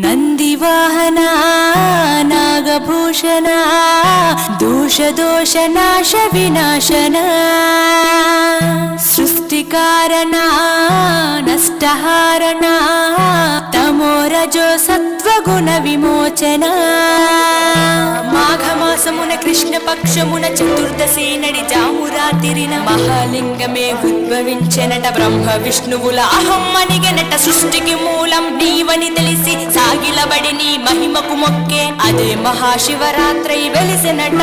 ನಂದಿವಾಹನ ನಾಗಭೂಷಣ ದೋಷ ದೋಷ ನಾಶ ವಿನಾಶನ ಸೃಷ್ಟಿಕಾರಣ ನಷ್ಟಹಾರಣ తమోరజో సత్వగుణ విమోచన మాఘమాసమున కృష్ణపక్షమున చతుర్దశి నడి జామురాతిరిన మహాలింగమే ఉద్భవించెనట బ్రహ్మ విష్ణువుల అహం అనిగెనట సృష్టికి మూలం నీవని తెలిసి సాగిలబడి నీ మహిమకు మొక్కే అదే మహాశివరాత్రి వెలిసెనట